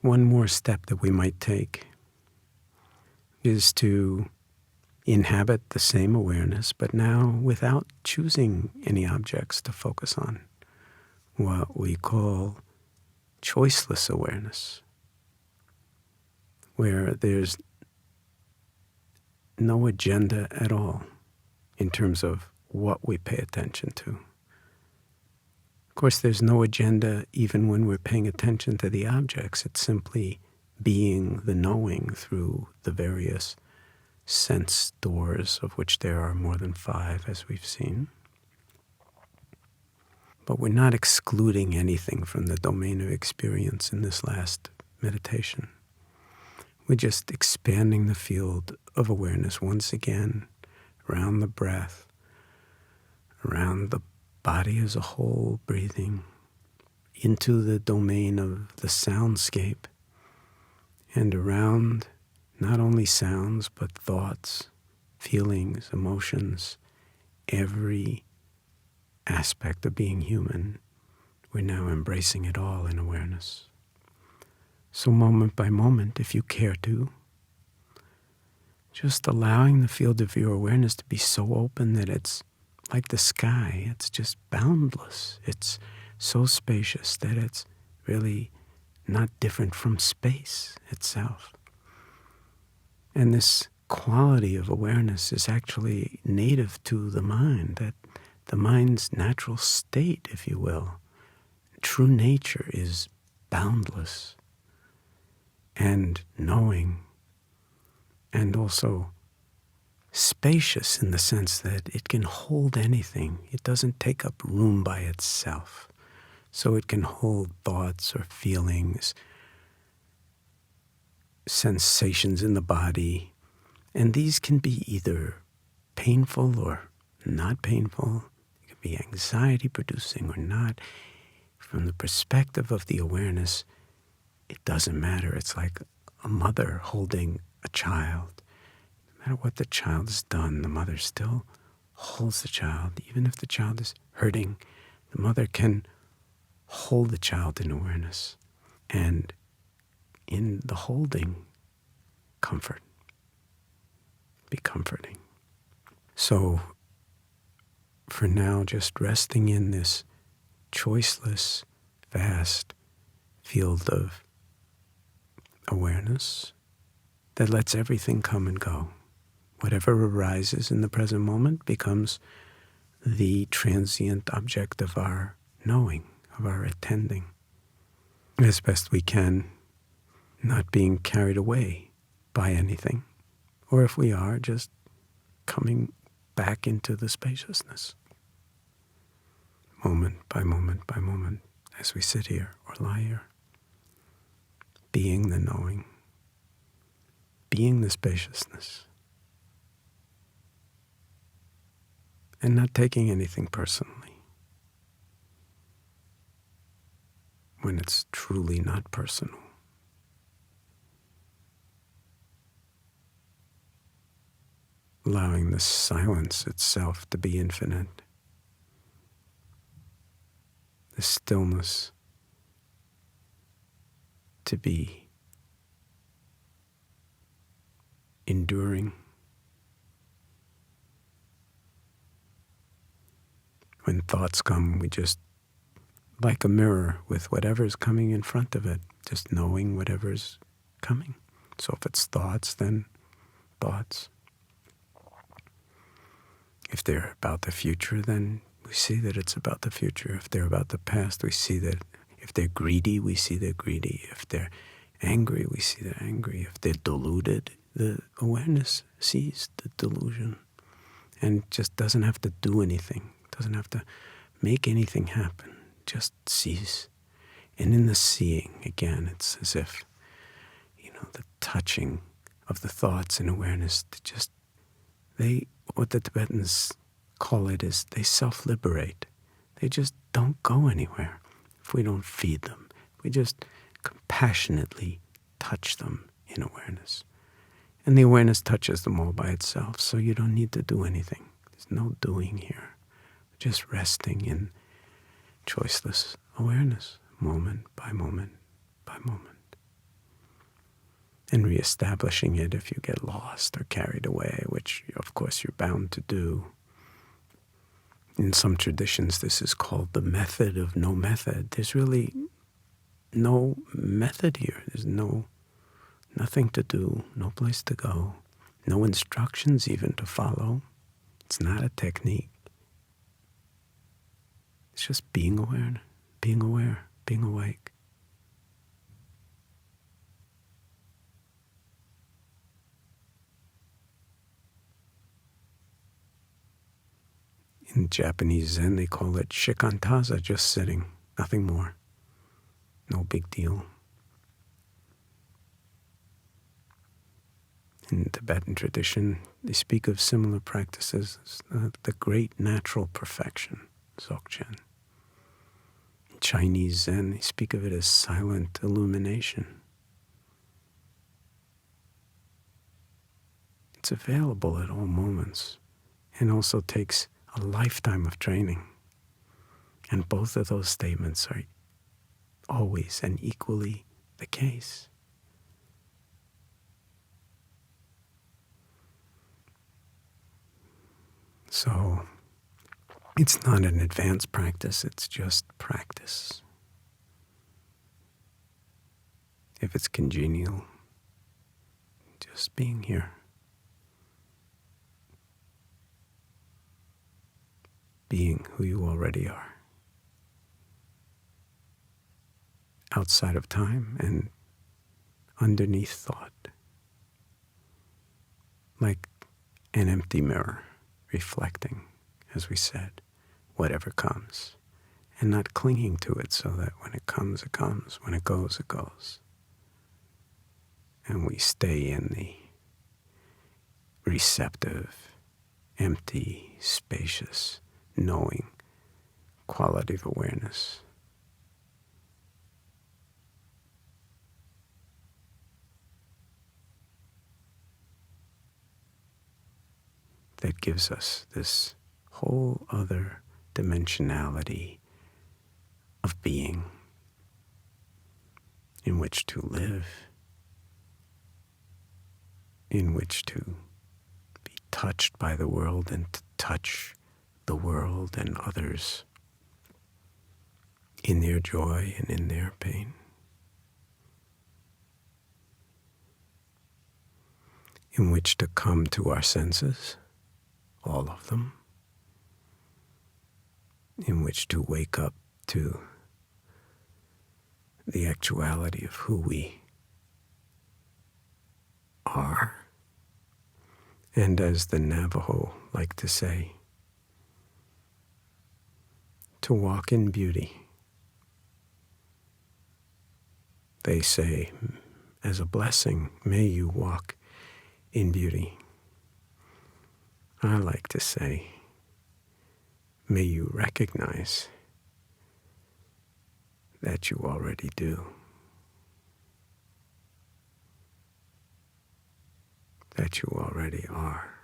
one more step that we might take is to inhabit the same awareness, but now without choosing any objects to focus on, what we call choiceless awareness, where there's no agenda at all in terms of what we pay attention to. Of course, there's no agenda even when we're paying attention to the objects. It's simply being the knowing through the various sense doors, of which there are more than 5, as we've seen. But we're not excluding anything from the domain of experience in this last meditation. We're just expanding the field of awareness once again around the breath, around the body as a whole, breathing into the domain of the soundscape, and around not only sounds but thoughts, feelings, emotions, every aspect of being human. We're now embracing it all in awareness. So moment by moment, if you care to, just allowing the field of your awareness to be so open that it's like the sky. It's just boundless. It's so spacious that it's really not different from space itself. And this quality of awareness is actually native to the mind, that the mind's natural state, if you will, true nature is boundless and knowing, and also spacious in the sense that it can hold anything. It doesn't take up room by itself. So it can hold thoughts or feelings, sensations in the body, and these can be either painful or not painful. It can be anxiety-producing or not. From the perspective of the awareness, it doesn't matter. It's like a mother holding a child. No matter what the child has done, the mother still holds the child. Even if the child is hurting, the mother can hold the child in awareness. And in the holding, comfort. Be comforting. So, for now, just resting in this choiceless, vast field of awareness that lets everything come and go. Whatever arises in the present moment becomes the transient object of our knowing, of our attending, as best we can, not being carried away by anything, or if we are, just coming back into the spaciousness, moment by moment by moment, as we sit here or lie here, being the knowing, being the spaciousness, and not taking anything personally when it's truly not personal. Allowing the silence itself to be infinite, the stillness to be enduring. When thoughts come, we just, like a mirror with whatever's coming in front of it, just knowing whatever's coming. So if it's thoughts, then thoughts. If they're about the future, then we see that it's about the future. If they're about the past, we see that. If they're greedy, we see they're greedy. If they're angry, we see they're angry. If they're deluded, the awareness sees the delusion and just doesn't have to do anything, doesn't have to make anything happen, just sees. And in the seeing, again, it's as if, the touching of the thoughts and awareness, what the Tibetans call it is they self-liberate. They just don't go anywhere if we don't feed them. We just compassionately touch them in awareness. And the awareness touches them all by itself, so you don't need to do anything. There's no doing here. Just resting in choiceless awareness, moment by moment by moment. and reestablishing it if you get lost or carried away, which of course you're bound to do. In some traditions, this is called the method of no method. There's really no method here. There's nothing to do, no place to go, no instructions even to follow. It's not a technique. It's just being aware, being awake. In Japanese Zen, they call it shikantaza, just sitting, nothing more. No big deal. In Tibetan tradition, they speak of similar practices as the great natural perfection, Dzogchen. In Chinese Zen, they speak of it as silent illumination. It's available at all moments and also takes a lifetime of training. And both of those statements are always and equally the case. So it's not an advanced practice, it's just practice. If it's congenial, just being here. Being who you already are. Outside of time and underneath thought. Like an empty mirror, reflecting, as we said, whatever comes, and not clinging to it so that when it comes, it comes, when it goes, it goes. And we stay in the receptive, empty, spacious, knowing quality of awareness. That gives us this whole other dimensionality of being in which to live, in which to be touched by the world and to touch the world and others in their joy and in their pain. In which to come to our senses, all of them, in which to wake up to the actuality of who we are. And as the Navajo like to say, to walk in beauty. They say, as a blessing, may you walk in beauty. I like to say, may you recognize that you already do. That you already are.